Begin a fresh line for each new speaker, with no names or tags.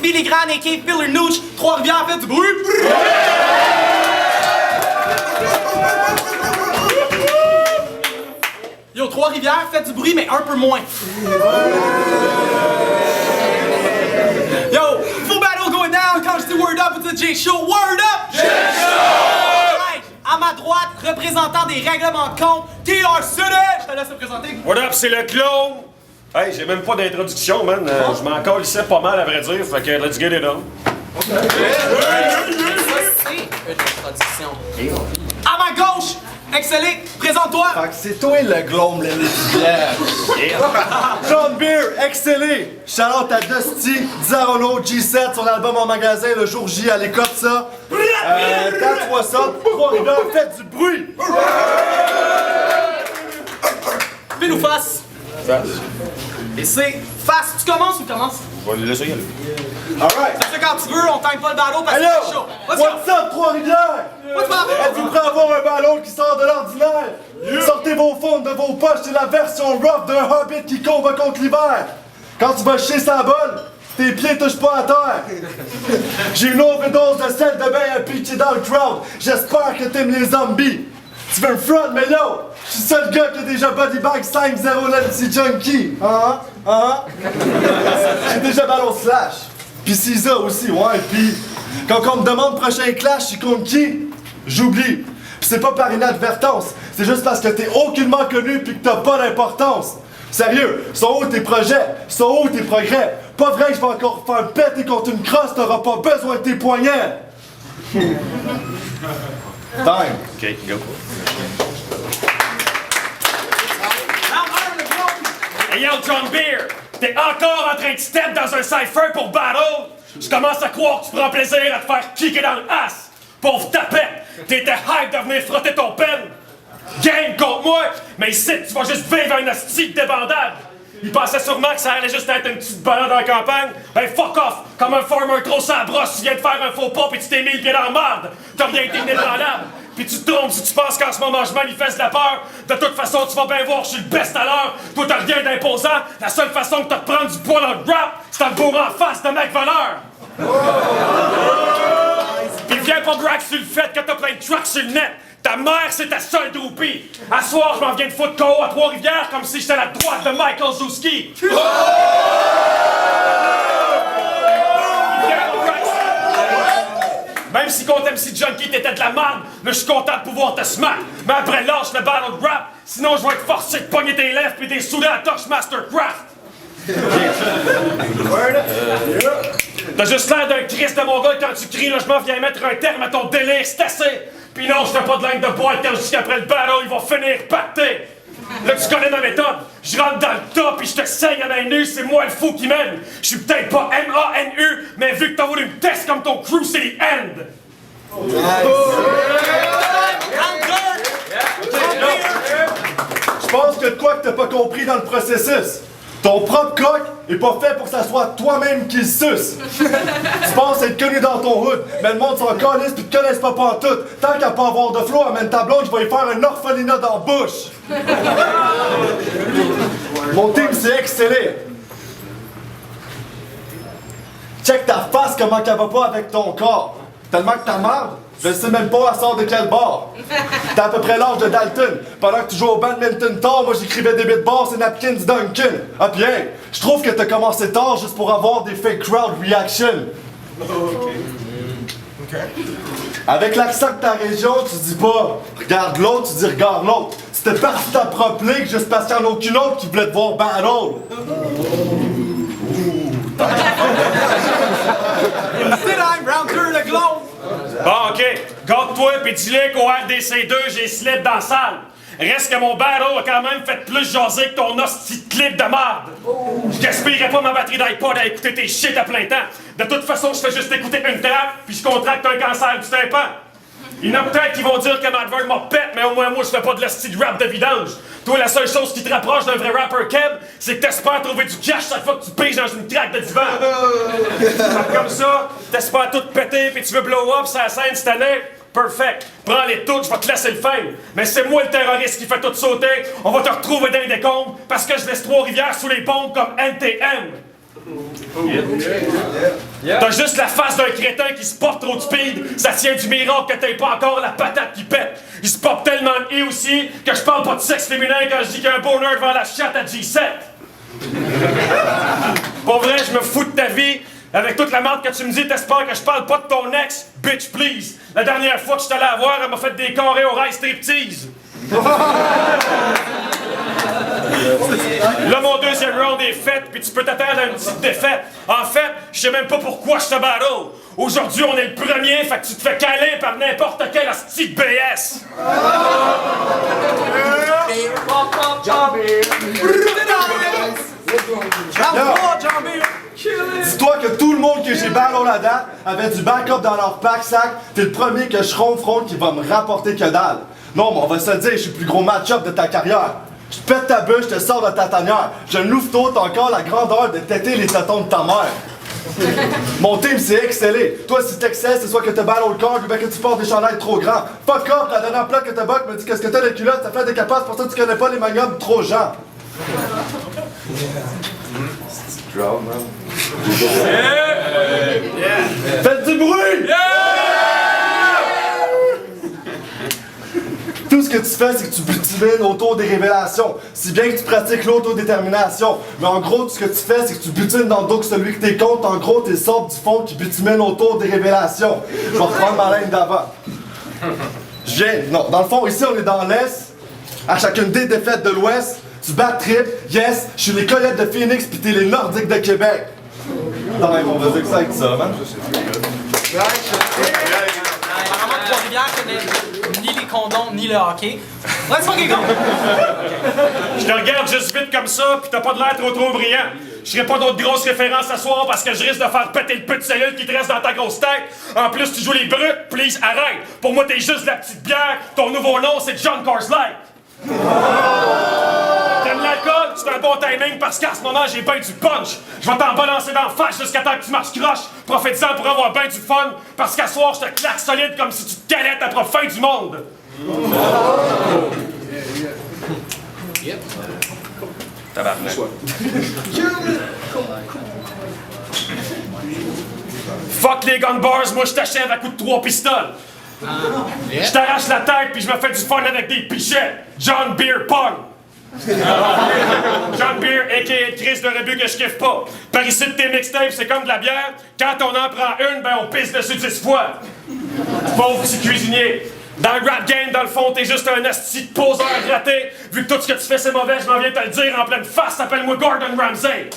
Filigrane et Kate Filler Nooch. Trois-Rivières, fait du bruit. Yo, Trois-Rivières, fait du bruit, mais un peu moins. Yo, full battle going down. Quand je dis word up, it's a J-Show. Word up! J-Show! Right. À ma droite, représentant des règlements de compte, TR City. Je te laisse te présenter.
What up, c'est le clone! Hey, j'ai même pas d'introduction, man. Je m'en calissais pas mal, à vrai dire. Fait que let's get it on.
Ça, c'est une introduction. À ma gauche, Excellé, présente-toi.
Fait que c'est toi le glombe, l'étudiant. John Beer, excellé. Shout-out à Dusty, Dizarono, G7, son album en magasin le jour J, allez cop ça. Quand tu vois ça, Trois-Rivières, faites du bruit.
Fais nous face. Et c'est face. Tu commences ou commences?
On va les laisser y aller.
Alright.
Ça fait quand tu veux, on time pas le ballon parce que
Hello.
c'est chaud. Vas-y,
What's up, Trois-Rivières?
what's up?
Êtes-vous prêts à avoir un ballon qui sort de l'ordinaire? Sortez vos fonds de vos poches, c'est la version rough d'un hobbit qui combat contre l'hiver. Quand tu vas chier sa bolle, tes pieds touchent pas à terre. J'ai une overdose de sel de bain à pitcher dans le crowd. J'espère que t'aimes les zombies. Tu veux me front, mais yo, je suis le seul gars qui a déjà body bag 5-0 l'anti junkie. J'ai déjà ballon slash. Pis Cisa aussi, ouais, pis quand on me demande prochain clash, c'est contre qui? J'oublie. Pis c'est pas par inadvertance, c'est juste parce que t'es aucunement connu pis que t'as pas d'importance. Sérieux, sont où tes projets? Sont où tes progrès? Pas vrai que je vais encore faire péter contre une crosse, t'auras pas besoin de tes poignets! Time!
Ok, go. Hey yo, John Beer! T'es encore en train de step dans un cypher pour battle? Je commence à croire que tu prends plaisir à te faire kicker dans le ass! Pauvre tapette! T'étais hype de venir frotter ton pen! Game contre moi! Mais ici, tu vas juste vivre un hostie de débandade! Il pensait sûrement que ça allait juste être une petite balade dans la campagne. Ben fuck off! Comme un farmer trop sa brosse, tu viens de faire un faux pas pis tu t'es mis le pied dans la merde! T'as rien été inébranlable! Pis tu te trompes si tu penses qu'en ce moment je manifeste la peur. De toute façon, tu vas bien voir, je suis le best à l'heure. Toi, t'as rien d'imposant. La seule façon que t'as de prendre du poids dans le rap, c'est en le bourrant en face de mec voleur. Pis viens pas brag sur le fait que t'as plein de tracks sur le net. Ta mère, c'est ta seule droupie. À soir, je m'en viens de foutre KO à Trois-Rivières comme si j'étais à la droite de Michael Zouski. Même si contre MC Junkie t'étais de la merde, là je suis content de pouvoir te smack. Mais après lâche le battle de rap, sinon je vais être forcé de pogner tes lèvres pis des souder à Touch Mastercraft. T'as juste l'air d'un Christ de mon gars quand tu cries là je m'en viens mettre un terme à ton délire, c'est assez. Pis non, je fais pas de ligne de boîte quand jusqu'après le battle, il va finir pacté. Là, tu connais ma méthode. Je rentre dans le tas pis je te saigne à main nue, c'est moi le fou qui mène. Je suis peut-être pas M-A-N-U, mais vu que t'as voulu me tester comme ton crew, c'est the end.
Je pense que de quoi que t'as pas compris dans le processus. Ton propre coq est pas fait pour que ça soit toi-même qui le suce. Tu penses être connu dans ton hood, mais le monde s'en calisse pis te connaissent pas pantoute. Tant qu'à pas avoir de flow, amène ta blonde, je vais y faire un orphelinat dans la bouche. Mon team c'est excellé. Check ta face comment qu'elle va pas avec ton corps. Tellement que ta merde, je ne sais même pas elle sort de quel bord. T'as à peu près l'âge de Dalton. Pendant que tu joues au badminton tard, moi j'écrivais des beatbox et napkins Duncan. Ah bien, je trouve que t'as commencé tard juste pour avoir des fake crowd reaction. Avec l'accent de ta région, tu dis pas regarde l'autre, tu dis regarde l'autre. C'était parti de ta propre ligue juste parce qu'il n'y en a aucune autre qui voulait te voir battle.
C'est time, round 2, le globe.
Bon, ok. Garde-toi pis dis-le qu'au RDC2, j'ai slip dans la salle. Reste que mon battle a quand même fait plus jaser que ton hostie de clip de marde. Je gaspillerai pas ma batterie d'iPod à écouter tes shit à plein temps. De toute façon, je fais juste écouter une trappe puis je contracte un cancer du tympan. Il y en a peut-être qui vont dire que Madver m'a pète, mais au moins moi je fais pas de l'hostie de rap de vidange. Toi, la seule chose qui te rapproche d'un vrai rapper Keb, c'est que t'espères trouver du cash chaque fois que tu piges dans une craque de divan. Comme ça, t'espères tout péter pis tu veux blow up sur la scène cette année. Perfect. Prends-les toutes, je vais te laisser le fame. Mais c'est moi le terroriste qui fait tout sauter. On va te retrouver dans les décombres parce que je laisse Trois-Rivières sous les pompes comme NTM. T'as juste la face d'un crétin qui se porte trop de speed. Ça tient du miracle que t'aies pas encore la patate qui pète. Il se porte tellement de « aussi que je parle pas de sexe féminin quand je dis qu'il y a un bonheur devant la chatte à G7. Pour vrai, je me fous de ta vie. Avec toute la merde que tu me dis, t'espères que je parle pas de ton ex? Bitch, please. La dernière fois que je suis allé la voir, elle m'a fait des carrés au rail striptease. Là, mon deuxième round est fait, puis tu peux t'attendre à une petite défaite. En fait, je sais même pas pourquoi je te battle. Aujourd'hui, on est le premier, fait que tu te fais caler par n'importe quel asti de BS.
Dis-toi que tout le monde que j'ai battle à date avait du backup dans leur pack-sac. T'es le premier que je confronte qui va me rapporter que dalle. Non, mais on va se le dire, je suis le plus gros match-up de ta carrière. Je te pète ta bûche, je te sors de ta tanière. Je ne louveteau, t'as encore la grandeur de têter les tétons de ta mère. Mon team c'est excellé. Toi si t'excelles, c'est soit que t'as battle le corps ou bien que tu portes des chandails trop grands. Fuck off, la dernière plaque que t'as buck me dit qu'est-ce que t'as de culottes, t'as fait des capaces, pour ça tu connais pas les magnums trop gens. Faites du bruit! Tout ce que tu fais, c'est que tu butimines autour des révélations. Si bien que tu pratiques l'autodétermination. Mais en gros, tout ce que tu fais, c'est que tu butines dans le dos que celui que t'es contre. En gros, t'es sorte du fond qui butimine autour des révélations. Je vais reprendre ma ligne d'avant. Je viens. Non, dans le fond, ici, on est dans l'Est. À chacune des défaites de l'Ouest, tu bats trip, yes, je suis les Coyotes de Phoenix pis t'es les Nordiques de Québec. Non, mais on va dire que ça avec ça, man.
Apparemment, Trois-Rivières connaît ni les condoms, ni le hockey. Let's fucking go!
Je te regarde juste vite comme ça, pis t'as pas de l'air trop brillant. Je ferai pas d'autres grosses références ce soir parce que je risque de faire péter le peu de cellule qui te reste dans ta grosse tête. En plus, tu joues les brutes, please, arrête! Pour moi, t'es juste la petite bière. Ton nouveau nom, c'est John Coors Light. T'aimes l'alcool? C'est un bon timing parce qu'à ce moment, j'ai ben du punch. Je vais t'en balancer d'en face jusqu'à temps que tu marches croche. Profite-en pour avoir ben du fun parce qu'à soir, je te claque solide comme si tu te calettes après la fin du monde. Tabarnak. Fuck les gun bars, moi je t'achève à coups de 3 pistoles. Je t'arrache la tête puis je me fais du fun avec des pichets. John Beer Pong. John Beer, a.k.a. Chris de rebut que je kiffe pas. Par ici de tes mixtapes, c'est comme de la bière. Quand on en prend une, ben on pisse dessus 10 fois. Pauvre petit cuisinier. Dans le rap game, dans le fond, t'es juste un asti de poseur gratté. Vu que tout ce que tu fais c'est mauvais, je m'en viens te le dire en pleine face. Appelle-moi Gordon Ramsay.